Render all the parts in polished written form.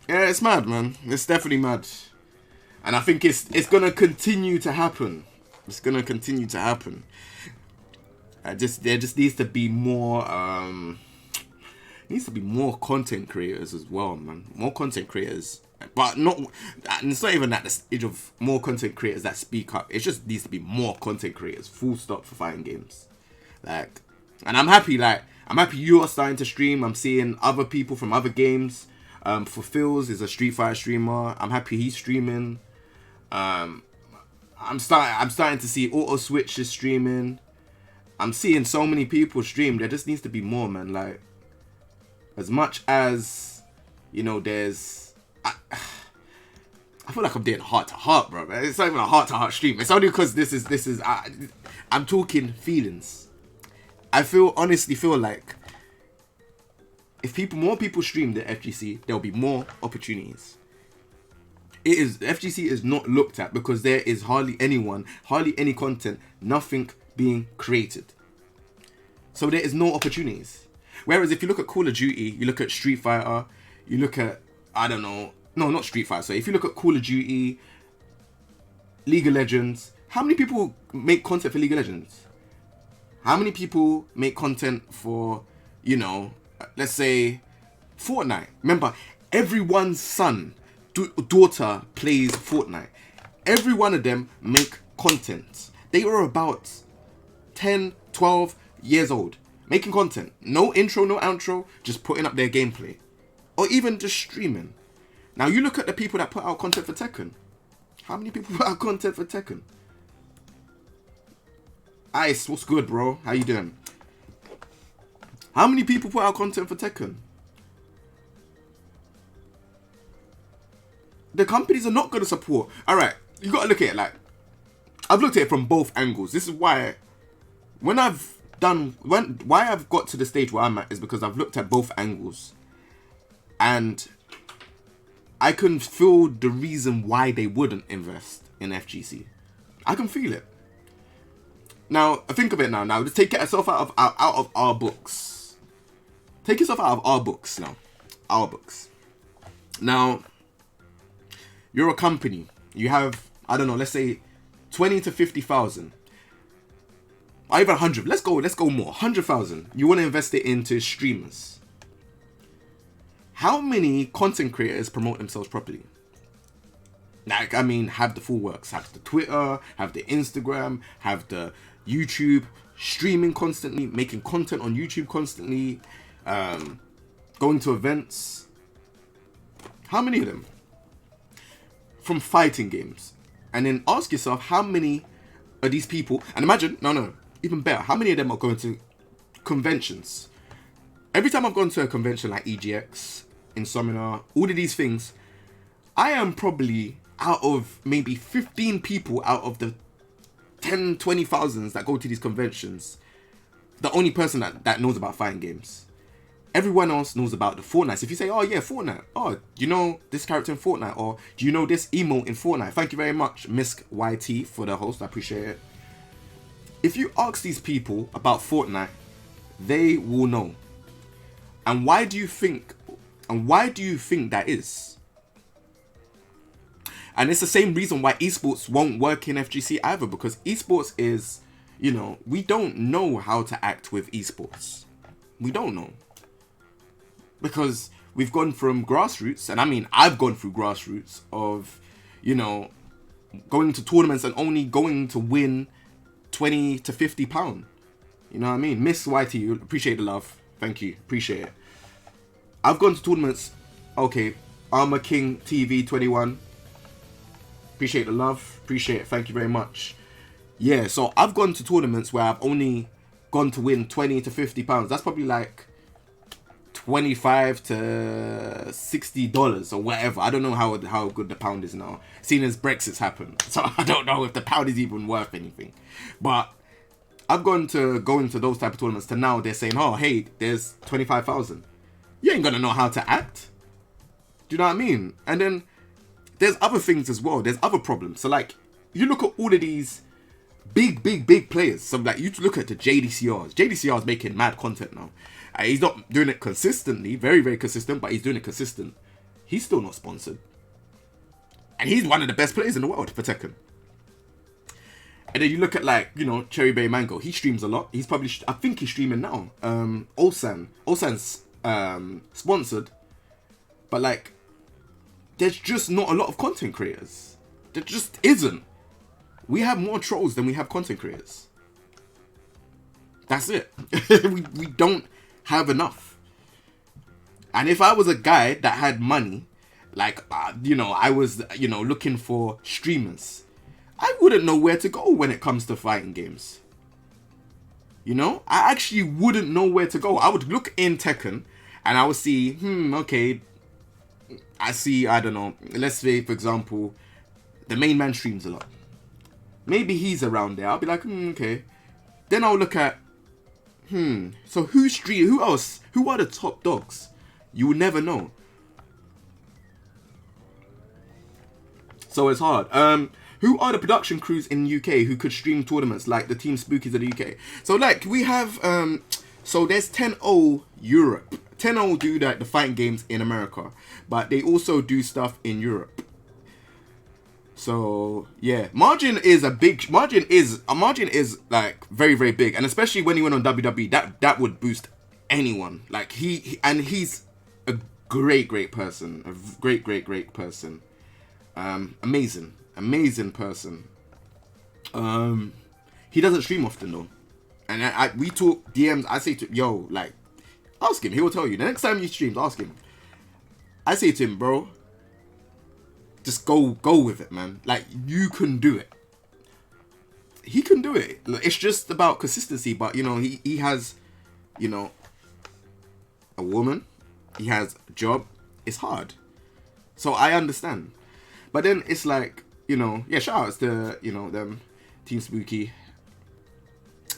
Yeah, it's mad, man. It's definitely mad. And I think it's gonna continue to happen. It's gonna continue to happen. There just needs to be more needs to be more content creators as well, man. More content creators. But not, and it's not even at the stage of more content creators that speak up. It just needs to be more content creators, full stop, for fighting games. Like, and I'm happy you are starting to stream. I'm seeing other people from other games. For Phils is a Street Fighter streamer. I'm happy he's streaming. I'm starting to see Auto Switch is streaming. I'm seeing so many people stream. There just needs to be more, man. Like, as much as, you know, there's... I feel like I'm doing heart to heart, bro. It's not even a heart to heart stream. It's only because this is I'm talking feelings. I honestly feel like if more people stream the FGC, there'll be more opportunities. The FGC is not looked at because there is hardly any content, nothing being created. So there is no opportunities. Whereas if you look at Call of Duty, you look at Street Fighter, you look at, not Street Fighter, so if you look at Call of Duty, League of Legends, how many people make content for League of Legends? How many people make content for, let's say, Fortnite? Remember, everyone's son, daughter plays Fortnite. Every one of them make content. They were about 10, 12 years old, making content. No intro, no outro, just putting up their gameplay. Or even just streaming. Now you look at the people that put out content for Tekken. How many people put out content for Tekken? Ice, what's good, bro? How you doing? How many people put out content for Tekken? The companies are not going to support. Alright, you got to look at it like... I've looked at it from both angles. This is why... why I've got to the stage where I'm at is because I've looked at both angles. And I can feel the reason why they wouldn't invest in FGC. I can feel it. Now, think of it now. Now, just take yourself out of our books. Take yourself out of our books now. Our books. Now, you're a company. You have, let's say 20 to 50,000. Or even 100. Let's go more. 100,000. You want to invest it into streamers. How many content creators promote themselves properly? Like, have the full works. Have the Twitter, have the Instagram, have the YouTube, streaming constantly, making content on YouTube constantly, going to events. How many of them? From fighting games. And then ask yourself, how many of these people, and imagine, even better, how many of them are going to conventions? Every time I've gone to a convention like EGX, Insomnia, all of these things, I am probably out of maybe 15 people out of the 10, 20,000s that go to these conventions, the only person that knows about fighting games. Everyone else knows about the Fortnite. If you say, oh yeah, Fortnite. Oh, do you know this character in Fortnite? Or do you know this emote in Fortnite? Thank you very much, Misk YT, for the host. I appreciate it. If you ask these people about Fortnite, they will know. And why do you think that is? And it's the same reason why esports won't work in FGC either, because esports is, we don't know how to act with esports. We don't know. Because we've gone from grassroots, and I've gone through grassroots of, going to tournaments and only going to win 20 to 50 pound. You know what I mean? Miss YT, appreciate the love. Thank you. Appreciate it. I've gone to tournaments. Okay. Armor King TV 21. Appreciate the love. Appreciate it. Thank you very much. Yeah, so I've gone to tournaments where I've only gone to win 20 to 50 pounds. That's probably like $25 to $60 or whatever. I don't know how good the pound is now, seeing as Brexit's happened. So I don't know if the pound is even worth anything. But I've going to those type of tournaments to now they're saying, oh, hey, there's 25,000. You ain't gonna know how to act. Do you know what I mean? And then there's other things as well. There's other problems. So like, you look at all of these big players. So like, you look at the JDCRs. JDCR is making mad content now. He's not doing it consistently, very, very consistent, but he's doing it consistent. He's still not sponsored. And he's one of the best players in the world for Tekken. And then you look at, like, you know, Cherry Bay Mango. He streams a lot. He's probably, I think he's streaming now. Ulsan's sponsored. But, like, there's just not a lot of content creators. There just isn't. We have more trolls than we have content creators. That's it. we don't have enough. And if I was a guy that had money, like, you know, I was, you know, looking for streamers, I wouldn't know where to go when it comes to fighting games. You know? I actually wouldn't know where to go. I would look in Tekken and I would see, okay, I see, I don't know, let's say, for example, the main man streams a lot. Maybe he's around there. I'll be like, okay. Then I'll look at, so who else? Who are the top dogs? You will never know. So it's hard. Who are the production crews in UK who could stream tournaments like the Team Spookies of the UK? So, like, we have, so there's 10-0 Europe. 10-0 do the fighting games in America, but they also do stuff in Europe. So, yeah, Margin is like very, very big. And especially when he went on WWE, that would boost anyone. Like, he's a great person. A great person. Amazing person. He doesn't stream often though, and we talk DMs. I say to yo, like, ask him. He will tell you the next time you stream. Ask him. I say to him, bro, just go with it, man. Like, you can do it. He can do it. It's just about consistency. But you know, he has, you know, a woman. He has a job. It's hard. So I understand. But then it's like, you know, yeah, shout outs to, you know, them Team Spooky.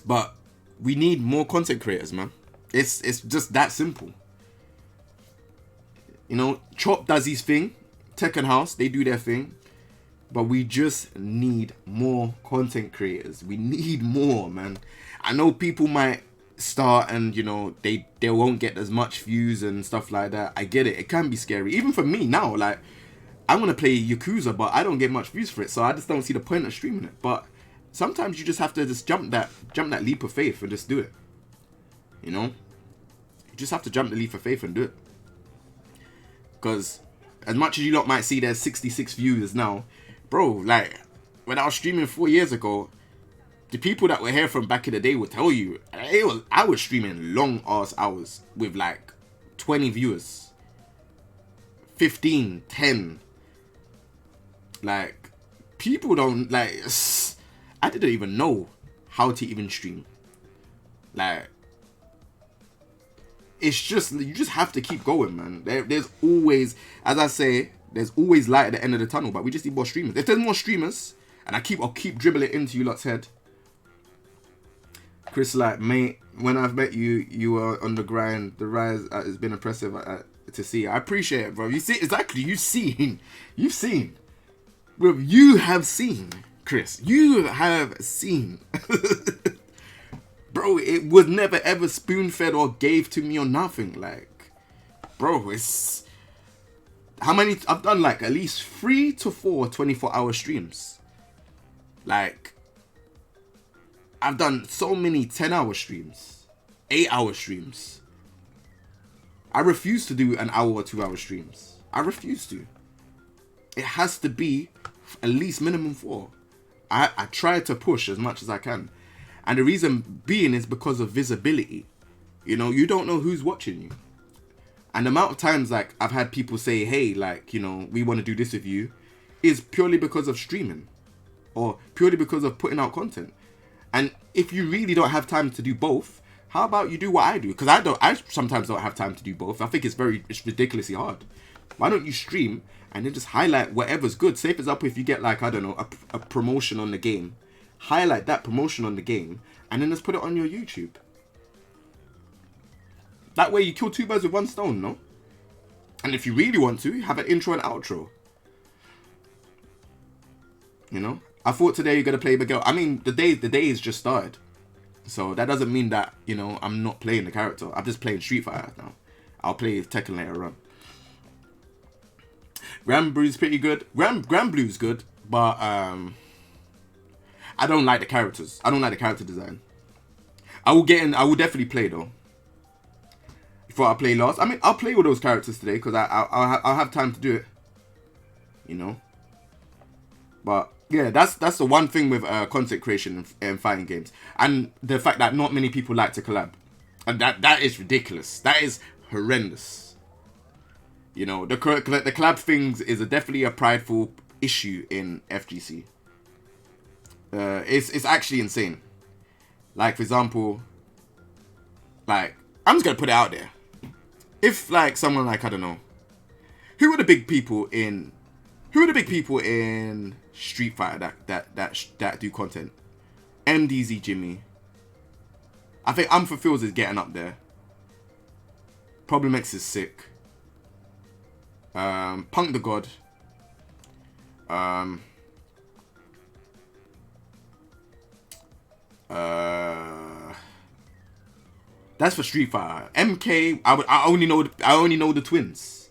But we need more content creators, man. It's just that simple. You know, Chop does his thing. Tekken House, they do their thing. But we just need more content creators. We need more, man. I know people might start and, you know, they won't get as much views and stuff like that. I get it. It can be scary. Even for me now, like, I want to play Yakuza, but I don't get much views for it, so I just don't see the point of streaming it. But sometimes you just have to just jump that leap of faith and just do it. You know? You just have to jump the leap of faith and do it. Because as much as you lot might see there's 66 viewers now, bro, like, when I was streaming 4 years ago, the people that were here from back in the day would tell you, I was streaming long ass hours with like 20 viewers. 15, 10. Like, people don't, like, I didn't even know how to even stream. Like, it's just, you just have to keep going, man. There's always, as I say, there's always light at the end of the tunnel, but we just need more streamers. If there's more streamers, and I'll keep dribbling it into you lot's head. Chris, like, mate, when I've met you, you were on the grind. The rise has been impressive to see. I appreciate it, bro. You see, exactly, you've seen. Well, you have seen, Chris. You have seen. Bro, it was never ever spoon-fed or gave to me or nothing. Like, bro, it's... How many... I've done, like, at least 3 to 4 24-hour streams. Like, I've done so many 10-hour streams. 8-hour streams. I refuse to do an hour or 2-hour streams. I refuse to. It has to be at least minimum 4. I try to push as much as I can. And the reason being is because of visibility. You know, you don't know who's watching you. And the amount of times, like, I've had people say, hey, like, you know, we want to do this with you, is purely because of streaming. Or purely because of putting out content. And if you really don't have time to do both, how about you do what I do? Because I sometimes don't have time to do both. I think it's ridiculously hard. Why don't you stream and then just highlight whatever's good? Say, for example, if you get, like, I don't know, a promotion on the game, highlight that promotion on the game and then just put it on your YouTube. That way you kill 2 birds with 1 stone, no? And if you really want to, have an intro and outro. You know? I thought today you're going to play Miguel. I mean, the day is just started. So that doesn't mean that, you know, I'm not playing the character. I'm just playing Street Fighter now. I'll play Tekken later on. Granblue's pretty good. Granblue's good, but I don't like the characters. I don't like the character design. I will get in. I will definitely play though. Before I play Lost, I mean, I'll play all those characters today because I'll have time to do it. You know. But yeah, that's the one thing with content creation and fighting games, and the fact that not many people like to collab, and that is ridiculous. That is horrendous. You know, the collab things is definitely a prideful issue in FGC. It's actually insane. Like, for example, like, I'm just gonna put it out there. If like someone like, I don't know, who are the big people in Street Fighter that do content? MDZ Jimmy. I think Unfulfilled is getting up there. Problem X is sick. Punk the God. That's for Street Fighter. MK, I only know the twins.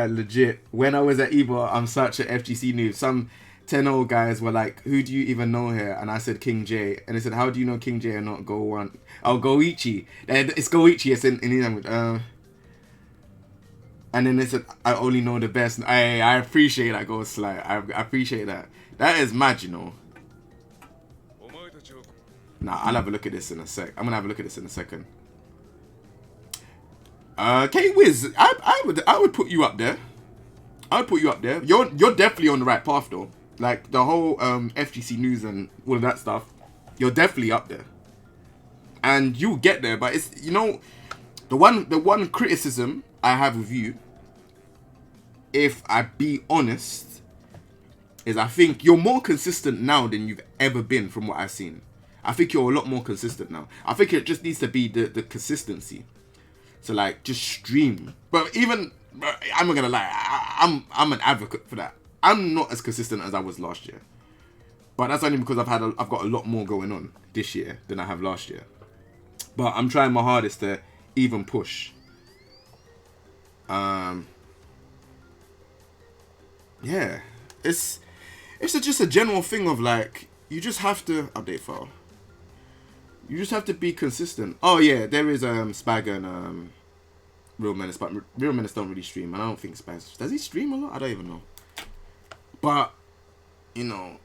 Legit. When I was at EVO, I'm such an FGC noob. Some 10-0 guys were like, "Who do you even know here?" And I said King J. And they said, "How do you know King J and not Go One?" Oh, Goichi. It's Goichi. It's in his language. And then they said, "I only know the best." I appreciate that, Ghost Sly. I appreciate that. That is mad, you know. Nah, I'll have a look at this in a sec. I'm gonna have a look at this in a second. K-Wiz, I would put you up there. I would put you up there. You're definitely on the right path though. Like the whole FGC news and all of that stuff. You're definitely up there. And you'll get there, but it's, you know, the one criticism I have with you, if I be honest, is I think you're more consistent now than you've ever been from what I've seen. I think you're a lot more consistent now. I think it just needs to be the consistency. So like, just stream. But even, I'm not gonna lie, I'm an advocate for that. I'm not as consistent as I was last year, but that's only because I've got a lot more going on this year than I have last year. But I'm trying my hardest to even push. Yeah, it's just a general thing of like, you just have to update file. You just have to be consistent. Oh yeah, there is Spag and Real Menace, but Real Menace don't really stream, and I don't think Spag does he stream a lot? I don't even know. But you know,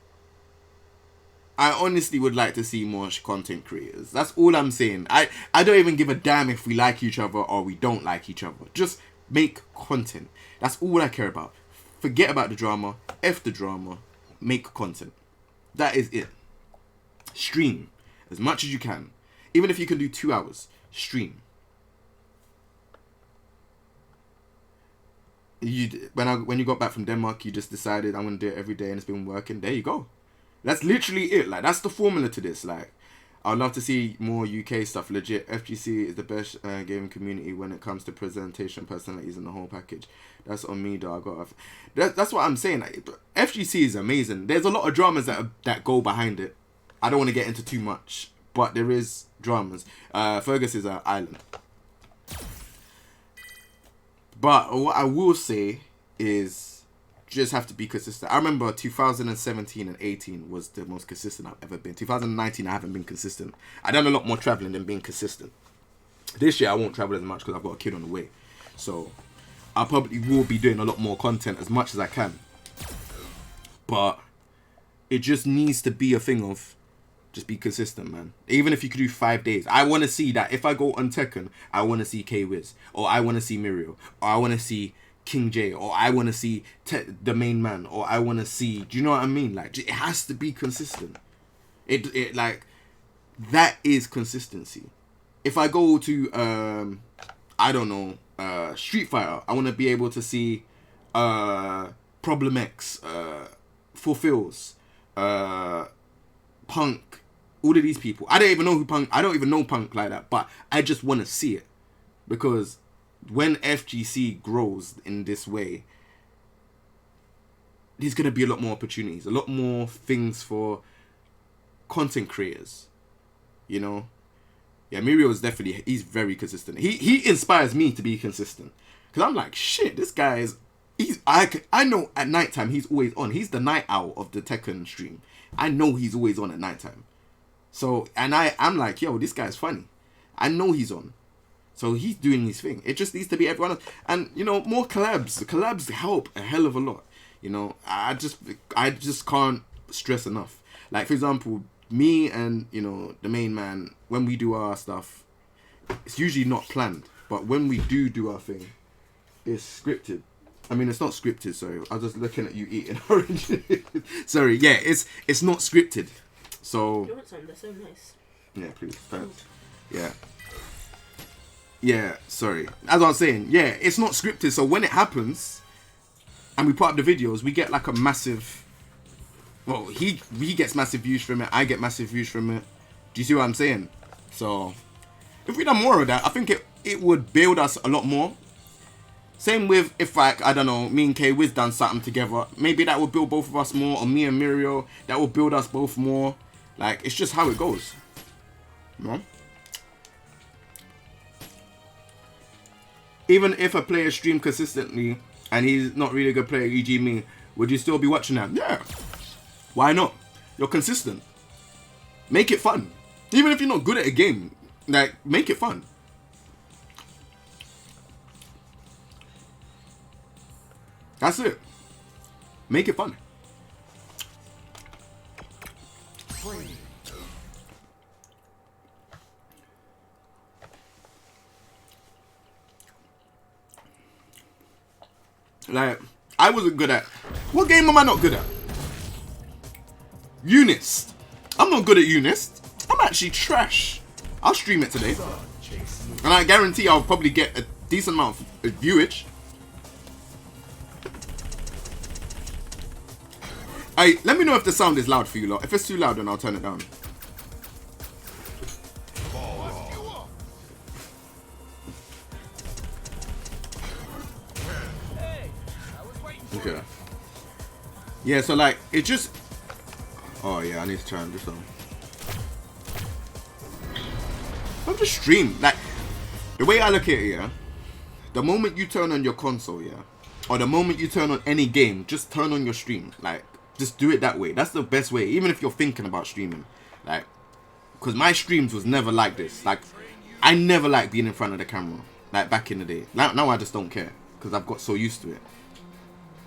I honestly would like to see more content creators. That's all I'm saying. I don't even give a damn if we like each other or we don't like each other. Just make content. That's all I care about. Forget about the drama. F the drama. Make content. That is it. Stream as much as you can. Even if you can do 2 hours, stream. When you got back from Denmark, you just decided I'm gonna do it every day and it's been working. There you go. That's literally it. Like, that's the formula to this. Like, I'd love to see more UK stuff. Legit, FGC is the best gaming community when it comes to presentation, personalities, and the whole package. That's on me, though. That's what I'm saying. Like, FGC is amazing. There's a lot of dramas that go behind it. I don't want to get into too much, but there is dramas. Fergus is an island. But what I will say is, just have to be consistent. I remember 2017 and 18 was the most consistent I've ever been. 2019, I haven't been consistent. I've done a lot more traveling than being consistent. This year, I won't travel as much because I've got a kid on the way. So, I probably will be doing a lot more content as much as I can. But it just needs to be a thing of just be consistent, man. Even if you could do 5 days. I want to see that. If I go on Tekken, I want to see K-Wiz. Or I want to see Mirio. Or I want to see King J. Or I want to see the main man. Or I want to see... Do you know what I mean? Like, it has to be consistent. It like... That is consistency. If I go to... I don't know... Street Fighter, I want to be able to see... Problem X. Fulfills. Punk. All of these people. I don't even know who Punk... I don't even know Punk like that. But I just want to see it. Because when FGC grows in this way, there's gonna be a lot more opportunities, a lot more things for content creators. You know, yeah, Mirio is definitely, he's very consistent. He inspires me to be consistent, because I'm like, shit, this guy is, I know at nighttime he's always on. He's the night owl of the Tekken stream. I know he's always on at nighttime. So, and I'm like, yo, this guy's funny. I know he's on. So he's doing his thing. It just needs to be everyone else. And, you know, more collabs. The collabs help a hell of a lot. You know, I just can't stress enough. Like, for example, me and, you know, the main man, when we do our stuff, it's usually not planned. But when we do our thing, it's scripted. I mean, it's not scripted, sorry. I was just looking at you eating oranges. Sorry, yeah, it's not scripted. So... You want some? They're so nice. Yeah, please. Thanks. Yeah. Yeah, sorry. As I was saying, yeah, it's not scripted. So when it happens, and we put up the videos, we get like a massive... Well, he gets massive views from it. I get massive views from it. Do you see what I'm saying? So, if we done more of that, I think it would build us a lot more. Same with if, like, I don't know, me and K-Wiz done something together. Maybe that would build both of us more. Or me and Mirio, that would build us both more. Like, it's just how it goes. You know? Even if a player streams consistently and he's not really a good player, e.g. me, would you still be watching that? Yeah. Why not? You're consistent. Make it fun. Even if you're not good at a game, like, make it fun. That's it. Make it fun. Like, I wasn't good at... What game am I not good at? Unist. I'm not good at Unist. I'm actually trash. I'll stream it today. And I guarantee I'll probably get a decent amount of viewage. Hey, let me know if the sound is loud for you lot. If it's too loud, then I'll turn it down. Okay. Yeah, so like, it just... Oh yeah, I need to turn this on. I'll just stream. Like, the way I look at it, yeah, the moment you turn on your console, yeah, or the moment you turn on any game, just turn on your stream. Like, just do it that way. That's the best way, even if you're thinking about streaming. Like, because my streams was never like this. Like, I never liked being in front of the camera. Like, back in the day. Now I just don't care, because I've got so used to it.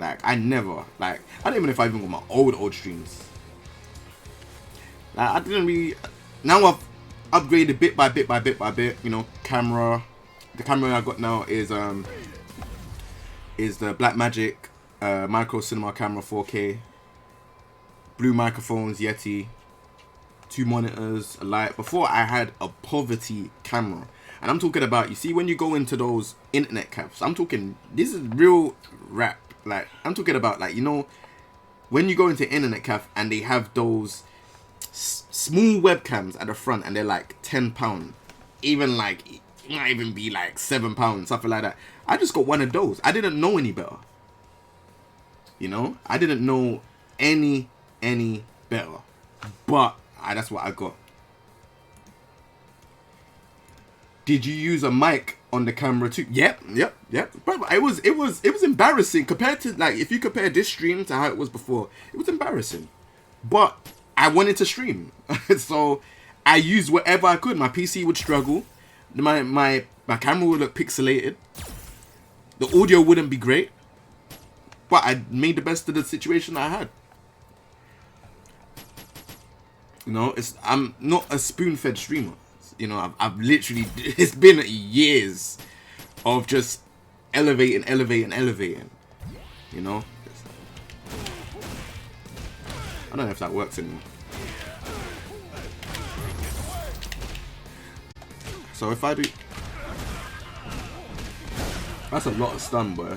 Like, I never, like, I don't even know if I even got my old streams. Like, I didn't really, now I've upgraded bit by bit, you know, camera. The camera I got now is the Blackmagic Micro Cinema Camera 4K. Blue microphones, Yeti. 2 monitors, a light. Before I had a poverty camera. And I'm talking about, you see, when you go into those internet cafes, I'm talking, this is real rap. Like, I'm talking about, like, you know, when you go into internet cafe and they have those small webcams at the front and they're like £10, even like, it might even be like £7, something like that. I just got one of those. I didn't know any better. You know, I didn't know any better, but that's what I got. Did you use a mic on the camera too? Yep. But it was embarrassing compared to, like, if you compare this stream to how it was before, it was embarrassing. But I wanted to stream, so I used whatever I could. My PC would struggle, my camera would look pixelated, the audio wouldn't be great, but I made the best of the situation I had. You know, I'm not a spoon-fed streamer. You know, I've literally, it's been years of just elevating. You know? I don't know if that works anymore. So if I do... That's a lot of stun, boy.